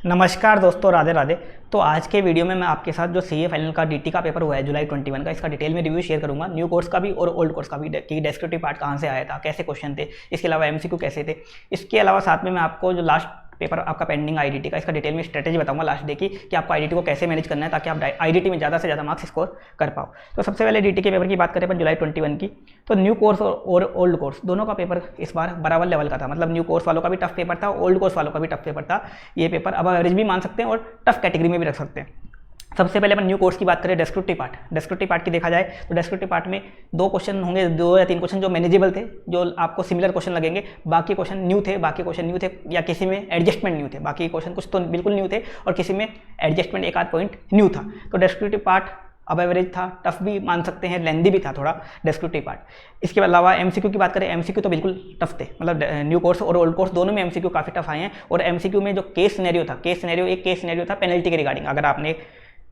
नमस्कार दोस्तों, राधे राधे। तो आज के वीडियो में मैं आपके साथ जो सीए फाइनल का डीटी का पेपर हुआ है जुलाई 21 का, इसका डिटेल में रिव्यू शेयर करूंगा। न्यू कोर्स का भी और ओल्ड कोर्स का भी, कि डेस्क्रिप्टिव पार्ट कहां से आया था, कैसे क्वेश्चन थे, इसके अलावा एमसीक्यू कैसे थे। इसके अलावा साथ में मैं आपको जो लास्ट पेपर आपका पेंडिंग आईडीटी का, इसका डिटेल में स्ट्रेटेजी बताऊंगा लास्ट डे की, कि आपको आईडीटी को कैसे मैनेज करना है ताकि आप आईडीटी में ज़्यादा से ज़्यादा मार्क्स स्कोर कर पाओ। तो सबसे पहले डीटी के पेपर की बात करें अपन जुलाई 21 की, तो न्यू कोर्स और ओल्ड कोर्स दोनों का पेपर इस बार बराबर लेवल का था। मतलब न्यू कोर्स वालों का भी टफ पेपर था, ओल्ड कोर्स वालों का भी टफ पेपर था। ये पेपर अब एवरेज भी मान सकते हैं और टफ कैटेगरी में भी रख सकते हैं। सबसे पहले अपन न्यू कोर्स की बात करें, डेस्क्रिप्टिव पार्ट की देखा जाए तो डेस्क्रिप्टिव पार्ट में दो क्वेश्चन होंगे, 2 या 3 क्वेश्चन जो मैनेजेबल थे, जो आपको सिमिलर क्वेश्चन लगेंगे। बाकी क्वेश्चन न्यू थे, या किसी में एडजस्टमेंट न्यू थे। बाकी क्वेश्चन कुछ तो बिल्कुल न्यू थे और किसी में एडजस्टमेंट एक आध पॉइंट न्यू था। तो डेस्क्रिप्टिव पार्ट अब एवरेज था, टफ भी मान सकते हैं, लेंदी भी था थोड़ा डेस्क्रिप्टिव पार्ट। इसके अलावा एमसीक्यू की बात करें, एमसीक्यू तो बिल्कुल टफ थे। मतलब न्यू कोर्स और ओल्ड कोर्स दोनों में एमसीक्यू काफ़ी टफ आए हैं। और एमसीक्यू में जो केस सिनेरियो था पेनल्टी के रिगार्डिंग। अगर आपने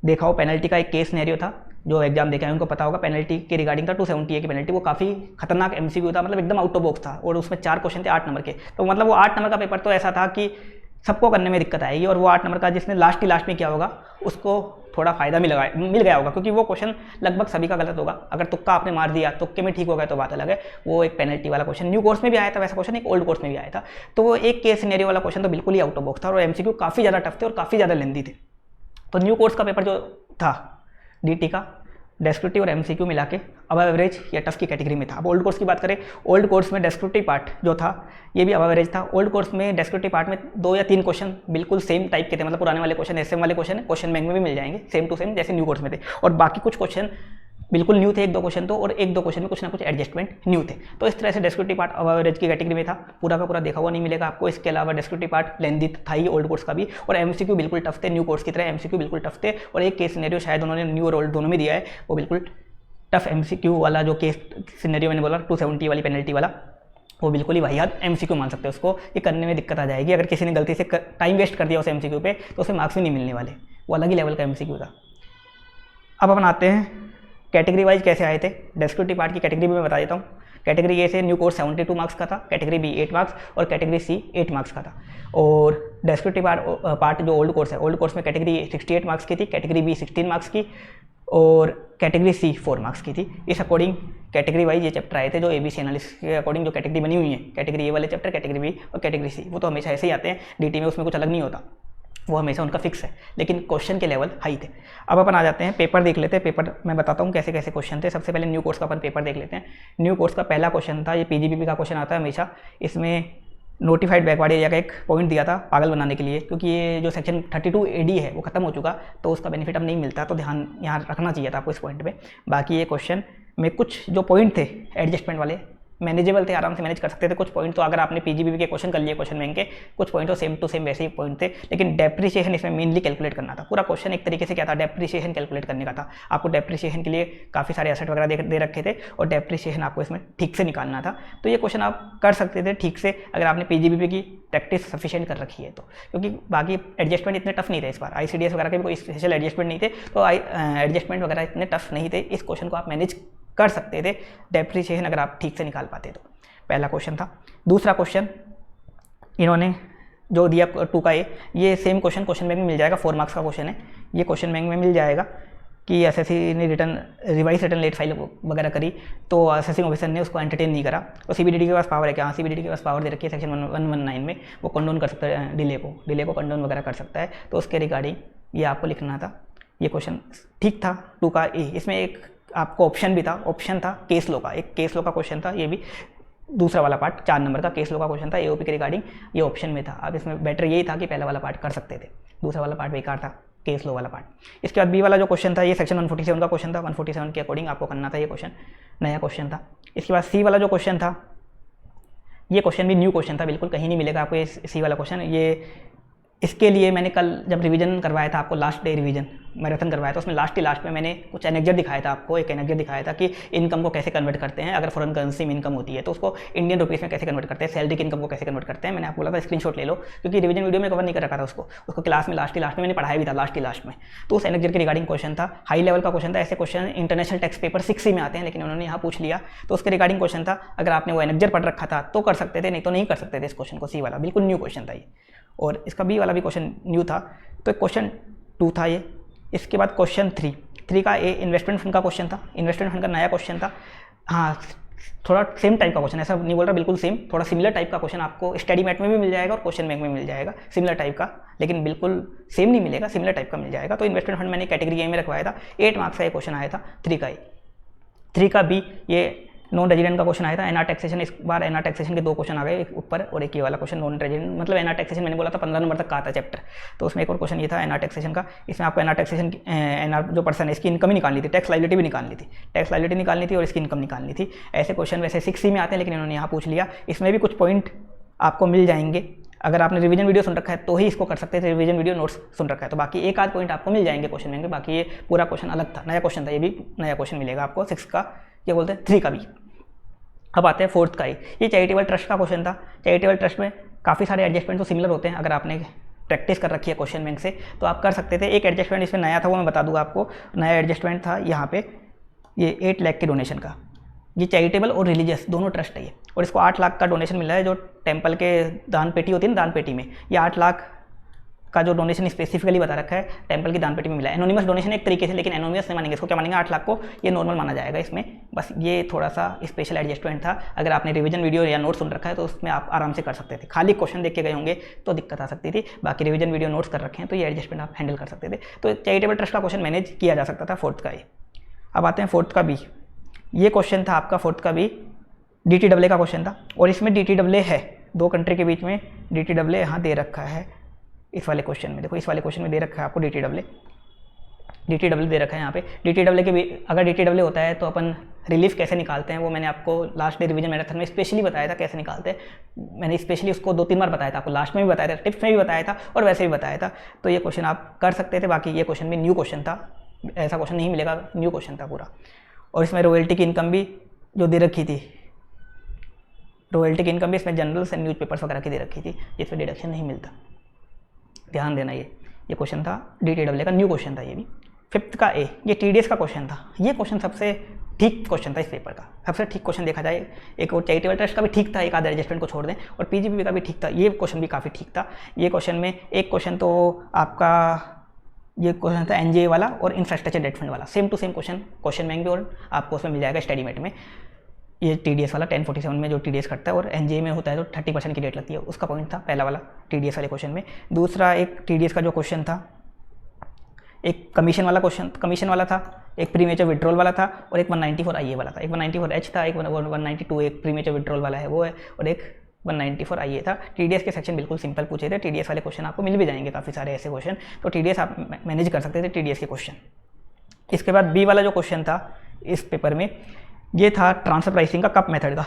देखा हो, पेनल्टी का एक केस सिनेरियो था, जो एग्जाम देखा है उनको पता होगा, पेनल्टी के रिगार्डिंग था 270 की पेनल्टी। वो काफ़ी खतरनाक एमसीक्यू था, मतलब एकदम आउट ऑफ बॉक्स था। और उसमें 4 क्वेश्चन थे 8 नंबर के। तो मतलब वो 8 नंबर का पेपर तो ऐसा था कि सबको करने में दिक्कत आएगी। और वो 8 नंबर का जिसने लास्ट में किया होगा उसको थोड़ा फायदा मिल गया होगा, क्योंकि वो क्वेश्चन लगभग सभी का गलत होगा। अगर तुक्का आपने मार दिया, तुक्के में ठीक हो गया तो बात अलग है। वो एक पेनल्टी वाला क्वेश्चन न्यू कोर्स में भी आया था, वैसा क्वेश्चन एक ओल्ड कोर्स में भी आया था। तो वो एक केस सिनेरियो वाला क्वेश्चन तो बिल्कुल ही आउट ऑफ बॉक्स था और एमसीक्यू काफ़ी ज़्यादा टफ थे और काफ़ी ज़्यादा लेंदी थे। तो न्यू कोर्स का पेपर जो था डीटी का, डेस्क्रिप्टिव और एमसीक्यू मिला के अब एवरेज या टफ की कैटेगरी में था। अब ओल्ड कोर्स की बात करें, ओल्ड कोर्स में डेस्क्रिप्टिव पार्ट जो था ये भी अब एवरेज था। ओल्ड कोर्स में डेस्क्रिप्टिव पार्ट में 2 या 3 क्वेश्चन बिल्कुल सेम टाइप के थे। मतलब पुराने वाले क्वेश्चन, एसएम वाले क्वेश्चन बैंक में भी मिल जाएंगे सेम टू सेम जैसे न्यू कोर्स में थे। और बाकी कुछ क्वेश्चन बिल्कुल न्यू थे, 1-2 क्वेश्चन तो, और 1-2 क्वेश्चन में कुछ ना कुछ एडजस्टमेंट न्यू थे। तो इस तरह से डेस्क्रिप्टिव पार्ट अब एवरेज की कैटेगरी में था। पूरा का पूरा देखा हुआ नहीं मिलेगा आपको। इसके अलावा डेस्क्रिप्टिव पार्ट लेंदी था ही ओल्ड कोर्स का भी, और एमसीक्यू बिल्कुल टफ थे। न्यू कोर्स की तरह एमसीक्यू बिल्कुल टफ थे। और एक केस सिनेरियो शायद उन्होंने न्यू और ओल्ड दोनों में दिया है, वो बिल्कुल टफ एमसीक्यू वाला जो केस सिनेरियो मैंने बोला 270 वाली पेनल्टी वाला, वो बिल्कुल ही वाहियात एमसीक्यू मान सकते हैं उसको। ये करने में दिक्कत आ जाएगी। अगर किसी ने गलती से टाइम वेस्ट कर दिया उस एमसीक्यू पे तो उसे मार्क्स भी नहीं मिलने वाले। वो अलग ही लेवल का एमसीक्यू था। अब अपन आते हैं कैटेगरी वाइज कैसे आए थे। डेस्क्रिप्टिव पार्ट की कैटेगरी भी मैं बता देता हूँ। कैटेगरी ए से न्यू कोर्स 72 मार्क्स का था, कैटेगरी बी 8 मार्क्स और कैटेगरी सी 8 मार्क्स का था। और डेस्क्रिप्टिव पार्ट जो ओल्ड कोर्स है, ओल्ड कोर्स में कैटेगरी 68 मार्क्स की थी, कैटेगरी बी 16 मार्क्स की और कैटेगरी सी 4 मार्क्स की थी। इस अकॉर्डिंग कैटेगरी वाइज ये चैप्टर आए थे, जो एबीसी एनालिसिस के अकॉर्डिंग जो कैटेगरी बनी हुई है, कैटेगरी ए वाले चैप्टर, कैटेगरी बी और कैटेगरी सी, वो तो हमेशा ऐसे ही आते हैं डीटी में, उसमें कुछ अलग नहीं होता, वो हमेशा उनका फिक्स है। लेकिन क्वेश्चन के लेवल हाई थे। अब अपन आ जाते हैं पेपर देख लेते हैं। पेपर मैं बताता हूँ कैसे कैसे क्वेश्चन थे। सबसे पहले न्यू कोर्स का अपन पेपर देख लेते हैं। न्यू कोर्स का पहला क्वेश्चन था, ये पीजीबीपी का क्वेश्चन आता है हमेशा। इसमें नोटिफाइड बैकवर्ड एरिया का एक पॉइंट दिया था पागल बनाने के लिए, क्योंकि ये जो सेक्शन 32 एडी है वो खत्म हो चुका, तो उसका बेनिफिट अब नहीं मिलता। तो ध्यान यहाँ रखना चाहिए था आपको इस पॉइंट पे। बाकी ये क्वेश्चन में कुछ जो पॉइंट थे एडजस्टमेंट वाले मैनेजेबल थे, आराम से मैनेज कर सकते थे। कुछ पॉइंट तो अगर आपने पीजीबीपी के क्वेश्चन कर लिए क्वेश्चन बैंक के, कुछ पॉइंट तो सेम टू सेम वैसे ही पॉइंट थे। लेकिन डेप्रिसिएशन इसमें मेनली कैलकुलेट करना था। पूरा क्वेश्चन एक तरीके से क्या था, डेप्रिसिएशन कैलकुलेट करने का था। आपको डेप्रिसिएशन के लिए काफ़ी सारे एसेट वगैरह दे रखे थे और डेप्रिसिएशन आपको इसमें ठीक से निकालना था। तो ये क्वेश्चन आप कर सकते थे ठीक से अगर आपने पीजीबीपी की प्रैक्टिस सफिशिएंट कर रखी है तो, क्योंकि बाकी एडजस्टमेंट इतने टफ नहीं थे इस बार। आईसीडीएस वगैरह के भी कोई स्पेशल एडजस्टमेंट नहीं थे, तो एडजस्टमेंट वगैरह इतने टफ नहीं थे। इस क्वेश्चन को आप मैनेज कर सकते थे, डेप्रिसिएशन अगर आप ठीक से निकाल पाते तो। पहला क्वेश्चन था। दूसरा क्वेश्चन इन्होंने जो दिया 2 का ये सेम क्वेश्चन बैंक में मिल जाएगा, 4 मार्क्स का क्वेश्चन है। ये क्वेश्चन बैंक में मिल जाएगा कि एसएससी ने रिवाइज रिटर्न लेट फाइल वगैरह करी, तो असेसिंग ऑफिसर ने उसको एंटरटेन नहीं करा। तो सीबीडीटी के पास पावर है क्या? हाँ, सीबीडीटी के पास पावर दे रखी है सेक्शन 119 में, वो कंडोन कर सकता है डिले को कंडोन वगैरह कर सकता है। तो उसके रिगार्डिंग ये आपको लिखना था। ये क्वेश्चन ठीक था 2 का ए। इसमें एक आपको ऑप्शन भी था, ऑप्शन था केस लो का, एक केस लो का क्वेश्चन था। ये भी दूसरा वाला पार्ट 4 नंबर का केस लो का क्वेश्चन था, एओपी के रिगार्डिंग, ये ऑप्शन में था। अब इसमें बेटर यही था कि पहला वाला पार्ट कर सकते थे, दूसरा वाला पार्ट बेकार था, केस लो वाला पार्ट। इसके बाद बी वाला जो क्वेश्चन था, ये सेक्शन 147 का क्वेश्चन था। 147 के अकॉर्डिंग आपको करना था ये क्वेश्चन, नया क्वेश्चन था। इसके बाद सी वाला जो क्वेश्चन था, ये क्वेश्चन भी न्यू क्वेश्चन था, बिल्कुल कहीं नहीं मिलेगा आपको ये सी वाला क्वेश्चन। ये इसके लिए मैंने कल जब रिवीजन करवाया था आपको, लास्ट डे रिवीजन मैराथन करवाया था, उसमें लास्ट में मैंने कुछ एनेक्जर दिखाया था आपको। एक एनेक्जर दिखाया था कि इनकम को कैसे कन्वर्ट करते हैं, अगर फॉरेन करेंसी में इनकम होती है तो उसको इंडियन रुपीज़ में कैसे कन्वर्ट करते हैं, सैलरी की इनकम को कैसे कन्वर्ट करते हैं। मैंने आपको बोला था स्क्रीनशॉट ले लो, क्योंकि रिवीजन वीडियो में कवर नहीं कर रखा था उसको क्लास में लास्ट में मैंने पढ़ाया भी था लास्ट में। तो उस एनेक्जर के रिगार्डिंग क्वेश्चन था, हाई लेवल का क्वेश्चन था। ऐसे question international tax paper 6C में आते हैं, लेकिन उन्होंने यहाँ पूछ लिया, तो उसके रिगार्डिंग क्वेश्चन था। अगर आपने वो एनेक्जर पढ़ रखा था तो कर सकते थे, नहीं तो नहीं कर सकते थे इस क्वेश्चन को। सी वाला बिल्कुल न्यू क्वेश्चन था ये। और इसका बी वाला भी क्वेश्चन न्यू था। तो क्वेश्चन 2 था ये। इसके बाद क्वेश्चन 3 का ए इन्वेस्टमेंट फंड का क्वेश्चन था। इन्वेस्टमेंट फंड का नया क्वेश्चन था। हाँ, थोड़ा सेम टाइप का क्वेश्चन, ऐसा नहीं बोल रहा बिल्कुल सेम, थोड़ा सिमिलर टाइप का क्वेश्चन आपको स्टडी मैट में भी मिल जाएगा और क्वेश्चन बैंक में मिल जाएगा, सिमिलर टाइप का, लेकिन बिल्कुल सेम नहीं मिलेगा, सिमिलर टाइप का मिल जाएगा। तो इन्वेस्टमेंट फंड मैंने कैटेगरी ए में रखवाया था। 8 मार्क्स का ये क्वेश्चन आया था 3 का ए। 3 का बी ये नॉन रेजिडेंट का क्वेश्चन आया था। एनआर टैक्सेशन, इस बार एनआर टैक्सेशन के 2 क्वेश्चन आ गए, एक ऊपर और एक ये वाला क्वेश्चन नॉन रेजिडेंट, मतलब एनआर टैक्सेशन मैंने बोला था 15 नंबर तक का आता चैप्टर, तो उसमें एक और क्वेश्चन ये था एनआर टैक्सेशन का। इसमें आपको एनआर टैक्सेशन, एनआर जो पर्सन है इसकी इनकम ही निकालनी थी, टैक्स लायबिलिटी भी निकालनी थी, टैक्स लायबिलिटी निकालनी थी और इसकी इनकम निकालनी थी। ऐसे क्वेश्चन वैसे 6C में आते हैं, लेकिन इन्होंने यहाँ पूछ लिया। इसमें भी कुछ पॉइंट आपको मिल जाएंगे, अगर आपने रिवीजन वीडियो सुन रखा है तो ही इसको कर सकते थे, रिवीजन वीडियो नोट्स सुन रखा है तो बाकी एक आध पॉइंट आपको मिल जाएंगे क्वेश्चन में। बाकी ये पूरा क्वेश्चन अलग था, नया क्वेश्चन था, ये भी नया क्वेश्चन मिलेगा आपको 6 का, क्या बोलते हैं 3 का भी। अब आते हैं 4th का ही, ये चैरिटेबल ट्रस्ट का क्वेश्चन था। चैरिटेबल ट्रस्ट में काफ़ी सारे एडजस्टमेंट तो सिमिलर होते हैं, अगर आपने प्रैक्टिस कर रखी है क्वेश्चन बैंक से तो आप कर सकते थे। एक एडजस्टमेंट इसमें नया था, वो मैं बता दूंगा आपको। नया एडजस्टमेंट था यहाँ पे, ये 8 लाख के डोनेशन का। ये चैरिटेबल और रिलीजियस दोनों ट्रस्ट है ये, और इसको 8 लाख का डोनेशन मिला है, जो टेम्पल के दान पेटी होती है ना, दान पेटी में ये 8 लाख का जो डोनेशन स्पेसिफिकली बता रखा है टेम्पल की दान पेटी में मिला है। एनोनिमस डोनेशन एक तरीके से, लेकिन एनोनिमस नहीं मानेंगे इसको, क्या मानेंगे 8 लाख को ये नॉर्मल माना जाएगा इसमें। बस ये थोड़ा सा स्पेशल एडजस्टमेंट था, अगर आपने रिवीजन वीडियो या नोट सुन रखा है तो उसमें आप आराम से कर सकते थे। खाली क्वेश्चन देख के गए होंगे तो दिक्कत आ सकती थी, बाकी रिवीजन वीडियो नोट्स कर रखे हैं तो ये एडजस्टमेंट आप हैंडल कर सकते थे। तो चैरिटेबल ट्रस्ट का क्वेश्चन मैनेज किया जा सकता था 4th का ये। अब आते हैं 4th का बी। ये क्वेश्चन था आपका 4th का बी, DTAA का क्वेश्चन था, और इसमें DTAA है 2 कंट्री के बीच में, DTAA यहाँ दे रखा है इस वाले क्वेश्चन में। देखो इस वाले क्वेश्चन में दे रखा है आपको DTAA दे रखा है यहाँ पे। DTAA के भी अगर DTAA होता है तो अपन रिलीफ कैसे निकालते हैं वो मैंने आपको लास्ट डे रिवीजन मैराथन में स्पेशली बताया था कैसे निकालते हैं। मैंने स्पेशली उसको 2-3 बार बताया था आपको, लास्ट में भी बताया था, टिप्स में भी बताया था और वैसे भी बताया था। तो ये क्वेश्चन आप कर सकते थे। बाकी ये क्वेश्चन भी न्यू क्वेश्चन था, ऐसा क्वेश्चन नहीं मिलेगा, न्यू क्वेश्चन था पूरा। और इसमें रॉयल्टी की इनकम भी जो दे रखी थी, रॉयल्टी की इनकम भी इसमें जनरल्स एंड न्यूज़पेपर्स वगैरह की दे रखी थी, जिसमें डिडक्शन नहीं मिलता, ध्यान देना। ये क्वेश्चन था DTAA का, न्यू क्वेश्चन था ये भी। 5th का ए, ये TDS का क्वेश्चन था। ये क्वेश्चन सबसे ठीक क्वेश्चन था इस पेपर का, सबसे ठीक क्वेश्चन देखा जाए। एक और चैरिटेबल ट्रस्ट का भी ठीक था, एक आधा एडजस्टमेंट को छोड़ दें, और PGP का भी ठीक था। ये क्वेश्चन भी काफ़ी ठीक था। ये क्वेश्चन में एक क्वेश्चन तो आपका ये क्वेश्चन था NJA वाला और इंफ्रास्ट्रक्चर डेट फंड वाला, same to same question bank भी, और आपको उसमें मिल जाएगा स्टडी मेट में। ये TDS वाला 1047 में जो TDS करता है, और NJA में होता है तो 30% की डेट लगती है, उसका पॉइंट था पहला वाला TDS वाले क्वेश्चन में। दूसरा एक TDS का जो क्वेश्चन था, एक कमीशन वाला क्वेश्चन, कमीशन वाला था, एक प्रीमेचर विड्रॉल वाला था, और एक 194 IA वाला था। एक 194H था, एक 192 एक प्रीमेचर विड्रॉल वाला है वो है, और एक 194 IA था। TDS के सेक्शन बिल्कुल सिंपल पूछे थे, TDS वाले क्वेश्चन आपको मिल भी जाएंगे काफ़ी सारे ऐसे क्वेश्चन, तो TDS आप मैनेज कर सकते थे TDS के क्वेश्चन। इसके बाद बी वाला जो क्वेश्चन था इस पेपर में, ये था ट्रांसफर प्राइसिंग का कप मेथड का।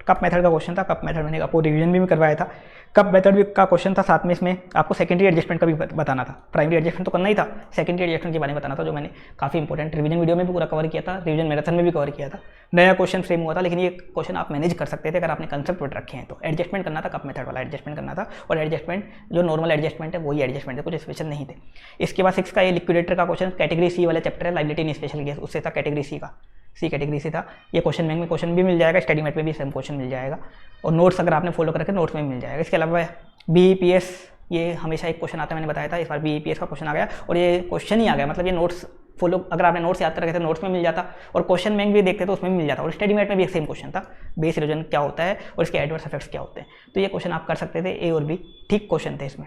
कप मेथड का क्वेश्चन था, कप मेथड मैंने आपको रिवीजन भी करवाया था। कप मेथड भी का क्वेश्चन था, साथ में इसमें आपको सेकेंडरी एडजस्टमेंट का भी बताना था। प्राइमरी एडजस्टमेंट तो करना ही था, सेकेंडरी एडजस्टमेंट के बारे में बताना था, जो मैंने काफ़ी इंपॉर्टेंट रिवीजन वीडियो में भी पूरा कवर किया था, रिवीजन मैराथन में भी कवर किया था। नया क्वेश्चन फ्रेम हुआ था, लेकिन ये क्वेश्चन आप मैनेज कर सकते थे अगर आपने कंसेप्ट पढ़ रखे हैं तो। एडजस्टमेंट करना था, कप मेथड वाला एडजस्टमेंट करना था, और एडजस्टमेंट जो नॉर्मल एडजस्टमेंट है वही एडजस्टमेंट है, कुछ स्पेशल नहीं थे। इसके बाद 6 का ये लिक्विडेटर का क्वेश्चन, कैटेगरी C वाले चैप्टर है, लाइबिलिटी इन स्पेशल केस, उससे था कैटेगरी C का, C कैटेगरी से था। ये क्वेश्चन बैंक में क्वेश्चन भी मिल जाएगा, स्टडी मेट में भी सेम क्वेश्चन मिल जाएगा, और नोट्स अगर आपने फॉलो कर रखे नोट्स में मिल जाएगा। इसके अलावा BEPS, ये हमेशा एक क्वेश्चन आता है, मैंने बताया था, इस बार BEPS का क्वेश्चन आ गया, और ये क्वेश्चन ही आ गया, मतलब ये नोट्स फॉलो, अगर आपने नोट्स याद कर रखे थे नोट्स में मिल जाता, और क्वेश्चन बैंक भी देखते तो उसमें भी मिल जाता, और स्टडी मेट में भी एक सेम क्वेश्चन था, बेस इरोजन क्या होता है और इसके एडवर्स इफेक्ट्स क्या होते हैं। तो ये क्वेश्चन आप कर सकते थे, A और B ठीक क्वेश्चन थे इसमें।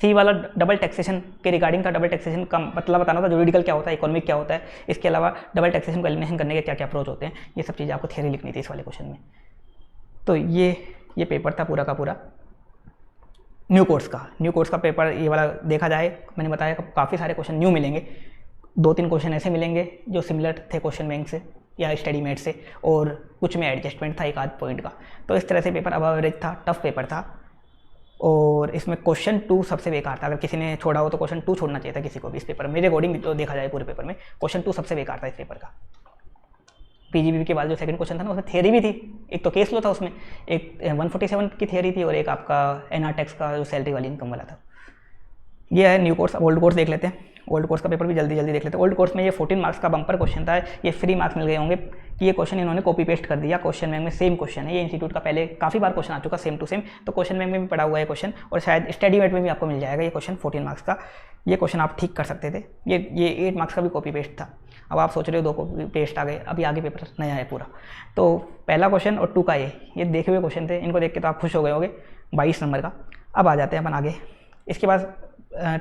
C वाला डबल टैक्सेशन के रिगार्डिंग था, डबल टैक्सेशन का मतलब बताना था, जुरिडिकल क्या होता है, इकोनॉमिक क्या होता है, इसके अलावा डबल टैक्सेशन को एलिमिनेशन करने के क्या क्या अप्रोच होते हैं, ये सब चीज़ें आपको थियरी लिखनी थी इस वाले क्वेश्चन में। तो ये पेपर था पूरा का पूरा न्यू कोर्स का पेपर। ये वाला देखा जाए, मैंने बताया काफ़ी सारे क्वेश्चन न्यू मिलेंगे, 2-3 क्वेश्चन ऐसे मिलेंगे जो सिमिलर थे क्वेश्चन बैंक से या स्टडी मेट से, और कुछ में एडजस्टमेंट था एक आध पॉइंट का। तो इस तरह से पेपर अब एवरेज था, टफ पेपर था, और इसमें क्वेश्चन 2 सबसे बेकार था। अगर किसी ने छोड़ा हो तो क्वेश्चन 2 छोड़ना चाहिए था किसी को भी इस पेपर में, मेरे अकॉर्डिंग तो देखा जाए पूरे पेपर में क्वेश्चन 2 सबसे बेकार था इस पेपर का। PGP के बाद जो सेकंड क्वेश्चन था ना, उसमें थियरी भी थी, एक तो केस लो था उसमें, एक 147 की थियरी थी, और एक आपका NR टैक्स का जो सैलरी वाली इनकम वाला था। ये है न्यू कोर्स। अब ओल्ड कोर्स देख लेते हैं। ओल्ड कोर्स का पेपर भी जल्दी जल्दी देख लेते हैं। ओल्ड कोर्स में ये 14 मार्क्स का बम्पर क्वेश्चन था। ये फ्री मार्क्स मिल गए होंगे कि ये क्वेश्चन इन्होंने कॉपी पेस्ट कर दिया क्वेश्चन बैंक में। सेम क्वेश्चन है ये, इंस्टीट्यूट का पहले काफ़ी बार क्वेश्चन आ चुका सेम टू सेम, तो क्वेश्चन बैंक में भी पड़ा हुआ है क्वेश्चन, और शायद स्टडी मेट में भी आपको मिल जाएगा ये क्वेश्चन 14 मार्क्स का। ये क्वेश्चन आप ठीक कर सकते थे। ये 8 मार्क्स का भी कॉपी पेस्ट था। अब आप सोच रहे हो 2 कॉपी पेस्ट आ गए, अभी आगे पेपर नया है पूरा। तो पहला क्वेश्चन और 2 का ये देखे हुए क्वेश्चन थे, इनको देख के तो आप खुश हो गए होगे। 22 नंबर का। अब आ जाते हैं अपन आगे। इसके बाद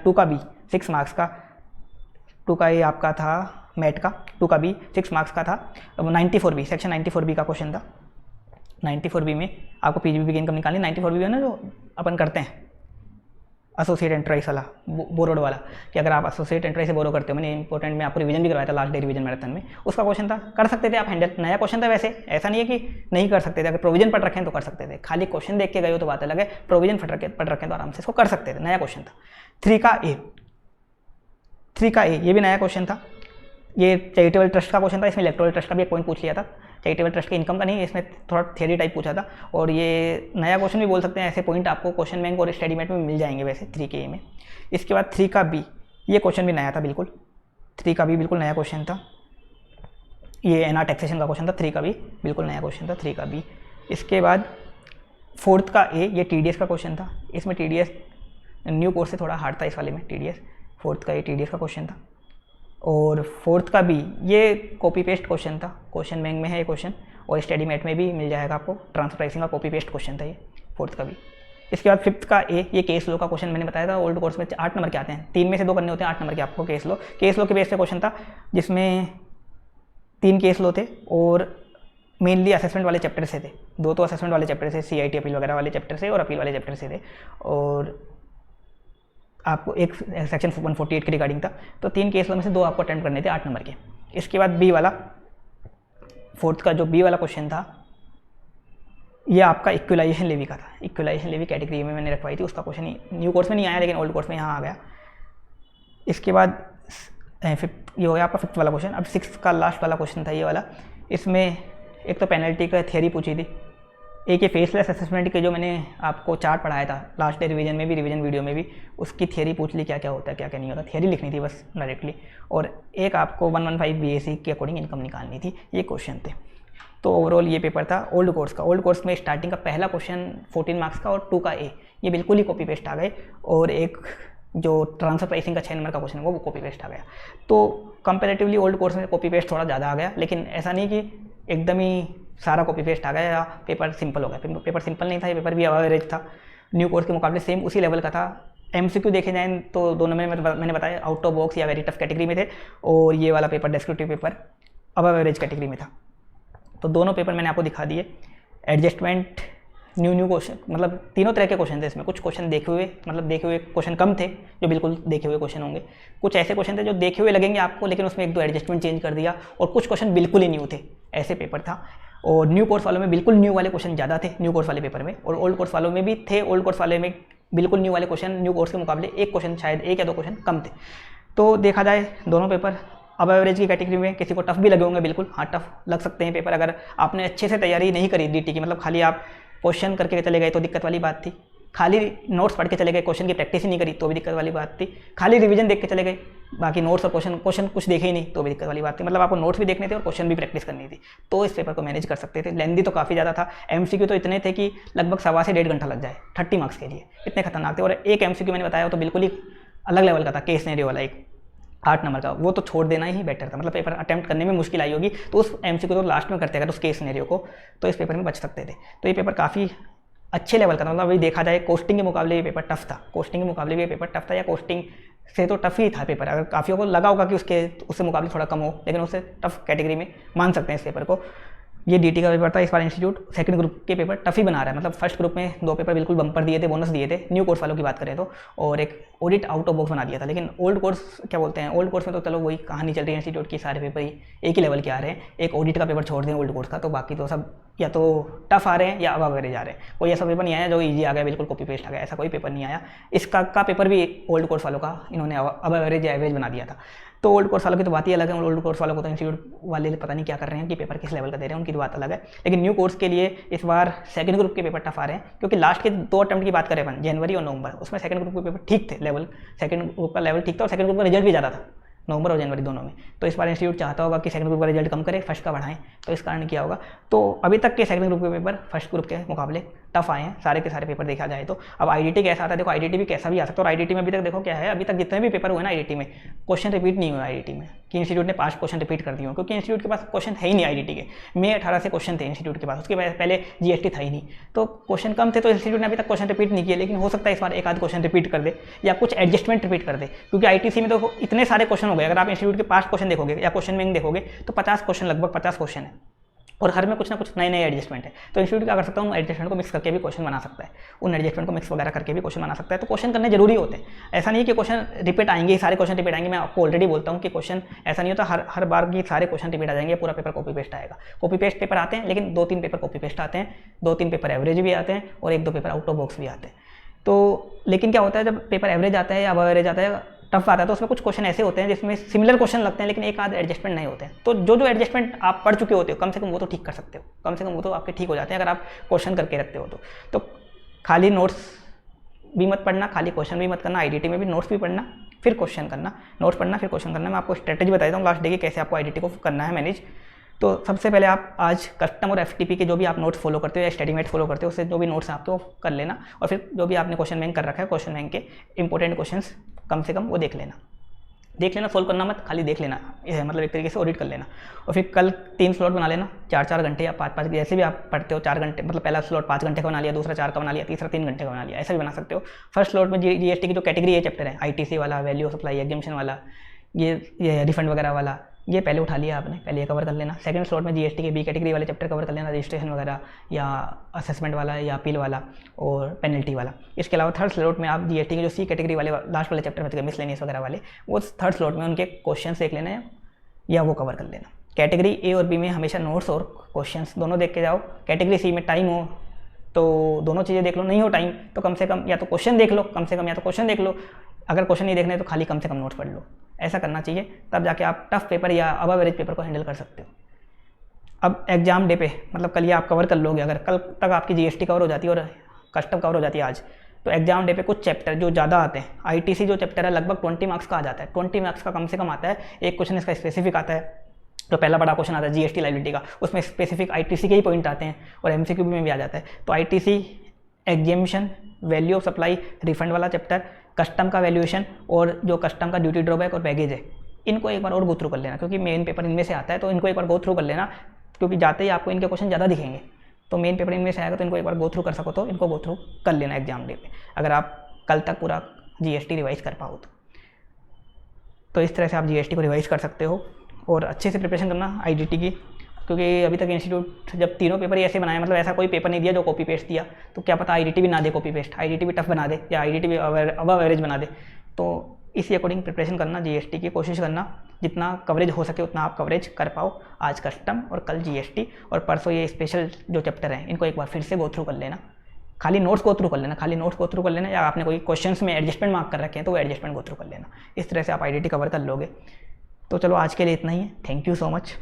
2 का बी 6 मार्क्स का। 2 का ये आपका था मैट का। 2 का बी 6 मार्क्स का था। 94B सेक्शन 94B का क्वेश्चन था। 94B में आपको पीजीबी की इनकम निकालनी। 94B है ना जो अपन करते हैं एसोसिएट एंटरप्राइज वाला, बोरोड वाला, कि अगर आप एसोसिएट एंटरप्राइज से बोरो करते हो, मैंने इंपॉर्टेंट में आपको रिवीजन भी करवाया था लास्ट डे रिवीजन मैराथन में, उसका क्वेश्चन था। कर सकते थे आप हैंडल, नया क्वेश्चन था वैसे, ऐसा नहीं है कि नहीं कर सकते थे। अगर प्रोविजन पढ़ रखे हैं तो कर सकते थे, खाली क्वेश्चन देख के गए हो तो बात अलग है। प्रोविजन पढ़ रखे हैं तो आराम से इसको कर सकते थे, नया क्वेश्चन था। 3 का ए ये भी नया क्वेश्चन था। ये चैरिटेबल ट्रस्ट का क्वेश्चन था। इसमें इलेक्टोरल ट्रस्ट का भी एक पॉइंट पूछ लिया था। चैरिटेबल ट्रस्ट की इनकम का नहीं, इसमें थोड़ा थियरी टाइप पूछा था। और ये नया क्वेश्चन भी बोल सकते हैं, ऐसे पॉइंट आपको क्वेश्चन बैंक और स्टडी मेट में मिल जाएंगे वैसे 3 के ए में। इसके बाद 3 का बी ये क्वेश्चन भी नया था बिल्कुल। 3 का बी बिल्कुल नया क्वेश्चन था। ये एनआर टैक्सेशन का क्वेश्चन था। 3 का बी बिल्कुल नया क्वेश्चन था। 3 का बी। इसके बाद 4th का ए ये टीडीएस का क्वेश्चन था। इसमें टीडीएस न्यू कोर्स से थोड़ा हार्ड था इस वाले में टीडीएस। 4th का ये टीडीएस का क्वेश्चन था। और 4th का बी ये कॉपी पेस्ट क्वेश्चन था। क्वेश्चन बैंक में है ये क्वेश्चन, और स्टडी मेट में भी मिल जाएगा आपको। ट्रांसफर प्राइसिंग का कॉपी पेस्ट क्वेश्चन था ये 4th का भी। इसके बाद 5th का ए ये केस लो का क्वेश्चन मैंने बताया था। ओल्ड कोर्स में 8 नंबर के आते हैं, 3 में से 2 करने होते हैं, 8 नंबर के आपको केस लो के बेस पे क्वेश्चन था, जिसमें 3 केस लो थे और मेनली असेसमेंट वाले चैप्टर से थे। 2 तो असेसमेंट वाले चैप्टर से, सीआईटी अपील वगैरह वाले चैप्टर से और अपील वाले चैप्टर से थे, और आपको एक सेक्शन 148 के रिगार्डिंग था। तो 3 केस में से 2 आपको अटेम्प्ट करने थे 8 नंबर के। इसके बाद बी वाला 4th का जो बी वाला क्वेश्चन था ये आपका इक्वलाइजेशन लेवी का था। इक्वलाइजेशन लेवी कैटेगरी में मैंने रखवाई थी, उसका क्वेश्चन न्यू कोर्स में नहीं आया लेकिन ओल्ड कोर्स में यहाँ आ गया। इसके बाद 5th ये हो गया आपका 5th वाला क्वेश्चन। अब 6th का लास्ट वाला क्वेश्चन था ये वाला। इसमें एक तो पेनल्टी का थियरी पूछी थी, एक ये फेसलेस असेसमेंट के जो मैंने आपको चार्ट पढ़ाया था लास्ट डे रिवीजन में भी, रिवीजन वीडियो में भी, उसकी थियरी पूछ ली, क्या क्या होता है क्या क्या नहीं होता। थियरी लिखनी थी बस डायरेक्टली, और एक आपको 115 BAC के अकॉर्डिंग इनकम निकालनी थी। ये क्वेश्चन थे। तो ओवरऑल ये पेपर था ओल्ड कोर्स का। ओल्ड कोर्स में स्टार्टिंग का पहला क्वेश्चन 14 मार्क्स का और 2 का ए ये बिल्कुल ही कॉपी पेस्ट आ गए, और एक जो ट्रांसफर प्राइसिंग का 6 नंबर का क्वेश्चन है वो कॉपी पेस्ट आ गया। तो कंपेरेटिवली ओल्ड कोर्स में कॉपी पेस्ट थोड़ा ज़्यादा आ गया, लेकिन ऐसा नहीं कि एकदम ही सारा कॉपी पेस्ट आ गया या पेपर सिंपल हो गया। पेपर सिंपल नहीं था, ये पेपर भी अबव एवरेज था। न्यू कोर्स के मुकाबले सेम उसी लेवल का था। MCQ देखे जाएँ तो दोनों में मैंने बताया आउट ऑफ बॉक्स या वेरी टफ कैटेगरी में थे, और ये वाला paper descriptive paper above average category में था। तो दोनों पेपर मैंने आपको दिखा दिए। एडजस्टमेंट न्यू क्वेश्चन, मतलब तीनों तरह के क्वेश्चन थे इसमें। कुछ क्वेश्चन देखे हुए क्वेश्चन कम थे जो बिल्कुल देखे हुए क्वेश्चन होंगे, कुछ ऐसे क्वेश्चन थे जो देखे हुए लगेंगे आपको लेकिन उसमें 1-2 एडजस्टमेंट चेंज कर दिया, और कुछ क्वेश्चन बिल्कुल ही न्यू थे, ऐसे पेपर था। और न्यू कोर्स वालों में बिल्कुल न्यू वाले क्वेश्चन ज़्यादा थे न्यू कोर्स वाले पेपर में, और ओल्ड कोर्स वालों में भी थे। ओल्ड कोर्स वाले में बिल्कुल न्यू वाले क्वेश्चन न्यू कोर्स के मुकाबले एक क्वेश्चन शायद 1 या 2 क्वेश्चन कम थे। तो देखा जाए दोनों पेपर अब एवरेज की कैटेगरी में, किसी को टफ भी लगे होंगे बिल्कुल, हाँ टफ लग सकते हैं पेपर अगर आपने अच्छे से तैयारी नहीं करी DT की, मतलब खाली आप क्वेश्चन करके चले गए तो दिक्कत वाली बात थी, खाली नोट्स पढ़ के चले गए, क्वेश्चन की प्रैक्टिस ही नहीं करी तो भी दिक्कत वाली बात थी, खाली रिवीजन देख के चले गए, बाकी नोट्स और क्वेश्चन कुछ देखे ही नहीं तो भी दिक्कत वाली बात थी। मतलब आपको नोट्स भी देखने थे और क्वेश्चन भी प्रैक्टिस करनी थी, तो इस पेपर को मैनेज कर सकते थे। लेंदी तो काफ़ी ज़्यादा था, MCQ तो इतने थे कि लगभग 1.25 से 1.5 घंटा लग जाए 30 मार्क्स के लिए, इतने खतरनाक थे। और एक MCQ मैंने बताया तो बिल्कुल ही अलग लेवल का था, केस सिनेरियो वाला, एक 8 नंबर का, वो तो छोड़ देना ही बेटर था। मतलब पेपर अटेम्प्ट करने में मुश्किल आई होगी तो उस MCQ तो लास्ट में करते अगर उस केस सिनेरियो को, तो इस पेपर में बच सकते थे। तो ये पेपर काफ़ी अच्छे लेवल का था। मतलब अभी देखा जाए कोस्टिंग के मुकाबले ये पेपर टफ था, कोस्टिंग के मुकाबले भी ये पेपर टफ था, या कोस्टिंग से तो टफ ही था पेपर। अगर काफ़ियों को लगा होगा कि उससे मुकाबले थोड़ा कम हो, लेकिन उससे टफ कैटेगरी में मान सकते हैं इस पेपर को। ये DT का पेपर था, इस बार इंस्टीट्यूट सेकंड ग्रुप के पेपर टफ ही बना रहा है। मतलब फर्स्ट ग्रुप में 2 पेपर बिल्कुल बम्पर दिए थे, बोनस दिए थे न्यू कोर्स वालों की बात करें तो, और एक ऑडिट आउट ऑफ बॉक्स बना दिया था। लेकिन ओल्ड कोर्स क्या बोलते हैं, ओल्ड कोर्स में तो चलो वही कहानी चल रही है, इंस्टीट्यूट की सारे पेपर ही एक ही लेवल के आ रहे हैं, एक ऑडिट का पेपर छोड़ दें ओल्ड कोर्स का, तो बाकी तो सब या तो टफ आ रहे हैं या अब एवरेज आ रहे हैं। कोई ऐसा पेपर नहीं आया जो ईजी आ गया बिल्कुल कॉपी पेस्ट आ गया, ऐसा कोई पेपर नहीं आया। इसका पेपर भी ओल्ड कोर्स वालों का इन्होंने अब एवरेज या एवरेज बना दिया था। तो ओल्ड कोर्स वालों की तो बात ही अलग है। ओल्ड कोर्स वालों को तो इंस्टीट्यूट वाले पता नहीं क्या कर रहे हैं कि पेपर किस लेवल का दे रहे हैं, उनकी तो बात अलग है। लेकिन न्यू कोर्स के लिए इस बार सेकंड ग्रुप के पेपर टफ आ रहे हैं, क्योंकि लास्ट के 2 अटेम्प्ट की बात करें अपन, जनवरी और नवंबर, उसमें सेकंड ग्रुप के पेपर ठीक थे, लेवल सेकंड ग्रुप का लेवल ठीक था और सेकंड ग्रुप का रिजल्ट भी ज़्यादा था नवंबर और जनवरी दोनों में। तो इस बार इंस्टीट्यूट चाहता होगा कि सेकंड ग्रुप का रिजल्ट कम करे, फर्स्ट का बढ़ाएं, तो इस कारण किया होगा। तो अभी तक के सेकंड ग्रुप के पेपर फर्स्ट ग्रुप के मुकाबले टफ आए हैं, सारे के सारे पेपर देखा जाए तो। अब आईडीटी कैसा आता है, देखो आईडीटी भी कैसा भी आ सकता है। और आईडीटी में अभी तक देखो क्या है, अभी तक जितने भी पेपर हुए ना आईडीटी में, क्वेश्चन रिपीट नहीं हुआ आईडीटी में कि इंस्टीट्यूट ने 5 क्वेश्चन रिपीट कर दिए हो, क्योंकि इंस्टीट्यूट के पास क्वेश्चन है ही नहीं आईडीटी के। मई 18 से क्वेश्चन थे इंस्टीट्यूट के पास, उसके पहले जीएसटी था ही नहीं, तो क्वेश्चन कम थे, तो इंस्टीट्यूट ने अभी तक क्वेश्चन रिपीट नहीं किए। लेकिन हो सकता है इस बार एक आध क्वेश्चन रिपीट कर दे या कुछ एडजस्टमेंट रिपीट कर दे, क्योंकि आईटीसी में तो इतने सारे क्वेश्चन हो गए। अगर आप इंस्टीट्यूट के 5 क्वेश्चन देखोगे या क्वेश्चन बैंक देखोगे तो 50 क्वेश्चन, लगभग 50 क्वेश्चन है, और हर में कुछ ना कुछ नए नए एडजस्टमेंट है। तो इंस्टीट्यूट क्या कर सकता है, उन एडजस्टमेंट को मिक्स करके भी क्वेश्चन बना सकता है, उन एडजस्टमेंट को मिक्स वगैरह करके भी क्वेश्चन बना सकता है। तो क्वेश्चन करने जरूरी होते हैं, ऐसा नहीं है कि क्वेश्चन रिपीट आएंगे, सारे क्वेश्चन रिपीट आएंगे। मैं आपको ऑलरेडी बोलता हूँ कि क्वेश्चन ऐसा नहीं होता हर बार की सारे क्वेश्चन रिपीट आ जाएंगे, पूरा पेपर कॉपी पेस्ट आएगा। कॉपी पेस्ट पेपर आते हैं, लेकिन 2-3 पेपर कॉपी पेस्ट आते हैं, 2-3 पेपर एवरेज भी आते हैं और 1-2 पेपर आउट ऑफ बॉक्स भी आते हैं। तो लेकिन क्या होता है, जब पेपर एवरेज आता है या अब एवरेज आता है, टफ आता है, तो उसमें कुछ क्वेश्चन ऐसे होते हैं जिसमें सिमिलर क्वेश्चन लगते हैं, लेकिन एक आध एडजस्टमेंट नहीं होते हैं। तो जो एडजस्टमेंट आप पढ़ चुके होते हो, कम से कम वो तो ठीक कर सकते हो, कम से कम वो तो आपके ठीक हो जाते हैं अगर आप क्वेश्चन करके रखते हो तो खाली नोट्स भी मत पढ़ना, खाली क्वेश्चन भी मत करना। आईडीटी में भी नोट्स भी पढ़ना, फिर क्वेश्चन करना, नोट्स पढ़ना फिर क्वेश्चन करना। मैं आपको स्ट्रेटेजी बता देता हूँ लास्ट डे की, कैसे आपको आईडीटी को करना है मैनेज। तो सबसे पहले आप आज कस्टम और एफटीपी के जो भी आप नोट्स फॉलो करते हो या स्टडी मेट फॉलो करते हो, उससे जो भी नोट्स हैं आपके वो कर लेना, और फिर जो भी आपने क्वेश्चन बैंक कर रखा है, क्वेश्चन बैंक के इंपॉर्टेंट क्वेश्चंस कम से कम वो देख लेना, सोल्व करना मत, खाली देख लेना, मतलब एक तरीके से ऑडिट कर लेना। और फिर कल 3 स्लॉट बना लेना, 4-4 घंटे या 5-5, जैसे भी आप पढ़ते हो 4 घंटे, मतलब पहला स्लॉट 5 घंटे का बना लिया, दूसरा 4 का बना लिया, तीसरा 3 घंटे का बना लिया, ऐसा भी बना सकते हो। फर्स्ट स्लॉट में जीएसटी की जो कैटेगरी ए चैप्टर है, आईटीसी वाला, वैल्यू सप्लाई, एग्जामिशन वाला, ये रिफंड वगैरह वाला, ये पहले उठा लिया आपने, पहले ये कवर कर लेना। सेकंड स्लॉट में जीएसटी के बी कैटेगरी वाले चैप्टर कवर कर लेना, रजिस्ट्रेशन वगैरह या असेसमेंट वाला या अपील वाला और पेनल्टी वाला। इसके अलावा थर्ड स्लॉट में आप जीएसटी के जो सी कैटेगरी वाले लास्ट वाले चैप्टर बच गए, मिसलेनियस वगैरह वाले, वो थर्ड स्लॉट में उनके क्वेश्चन देख लेना या वो कवर कर लेना। कैटेगरी ए और बी में हमेशा नोट्स और क्वेश्चन दोनों देख के जाओ। कैटेगरी सी में टाइम हो तो दोनों चीज़ें देख लो, नहीं हो टाइम तो कम से कम या तो क्वेश्चन देख लो, कम से कम या तो क्वेश्चन देख लो, अगर क्वेश्चन नहीं देखने तो खाली कम से कम नोट्स पढ़ लो। ऐसा करना चाहिए, तब जाके आप टफ पेपर या अब एवरेज पेपर को हैंडल कर सकते हो। अब एग्जाम डे पे, मतलब कल ये आप कवर कर लोगे, अगर कल तक आपकी जीएसटी कवर हो जाती है और कस्टम कवर हो जाती है आज, तो एग्जाम डे पे कुछ चैप्टर जो ज़्यादा आते हैं, आईटीसी जो चैप्टर है लगभग 20 मार्क्स का आ जाता है, 20 मार्क्स का कम से कम आता है। एक क्वेश्चन इसका स्पेसिफिक आता है, तो पहला बड़ा क्वेश्चन आता है जीएसटी लायबिलिटी का, उसमें स्पेसिफिक आईटीसी के ही पॉइंट आते हैं और एमसीक्यू में भी आ जाता है। तो ITC, exemption, value of supply, refund वाला चैप्टर, कस्टम का वैल्यूएशन और जो कस्टम का ड्यूटी ड्रॉबैक और बैगेज है, इनको एक बार और गो थ्रू कर लेना, क्योंकि मेन पेपर इनमें से आता है, तो इनको एक बार गो थ्रू कर लेना, क्योंकि जाते ही आपको इनके क्वेश्चन ज़्यादा दिखेंगे। तो मेन पेपर इनमें से आएगा, तो इनको एक बार गो थ्रू कर सको तो इनको गो थ्रू कर लेना एग्जाम डे पे, अगर आप कल तक पूरा जीएसटी रिवाइज कर पाओ तो इस तरह से आप जीएसटी को रिवाइज कर सकते हो। और अच्छे से प्रिपरेशन करना आईडीटी की, क्योंकि अभी तक इंस्टीट्यूट जब तीनों पेपर ही ऐसे बनाए, मतलब ऐसा कोई पेपर नहीं दिया जो कॉपी पेस्ट दिया, तो क्या पता आईडीटी भी ना दे कॉपी पेस्ट, आईडीटी भी टफ बना दे या आईडीटी भी अब एवरेज बना दे। तो इसी अकॉर्डिंग प्रिपरेशन करना, जीएसटी की कोशिश करना, जितना कवरेज हो सके उतना आप कवरेज कर पाओ। आज कस्टम और कल जीएसटी और परसों ये स्पेशल जो चैप्टर हैं, इनको एक बार फिर से गो थ्रू कर लेना, खाली नोट्स गो थ्रू कर लेना, खाली नोट्स गो थ्रू कर लेना, या आपने कोई क्वेश्चंस में एडजस्टमेंट मार्क कर रखे हैं तो वो एडजस्टमेंट गो थ्रू कर लेना। इस तरह से आप आईडीटी कवर कर लोगे। तो चलो आज के लिए इतना ही है, थैंक यू सो मच।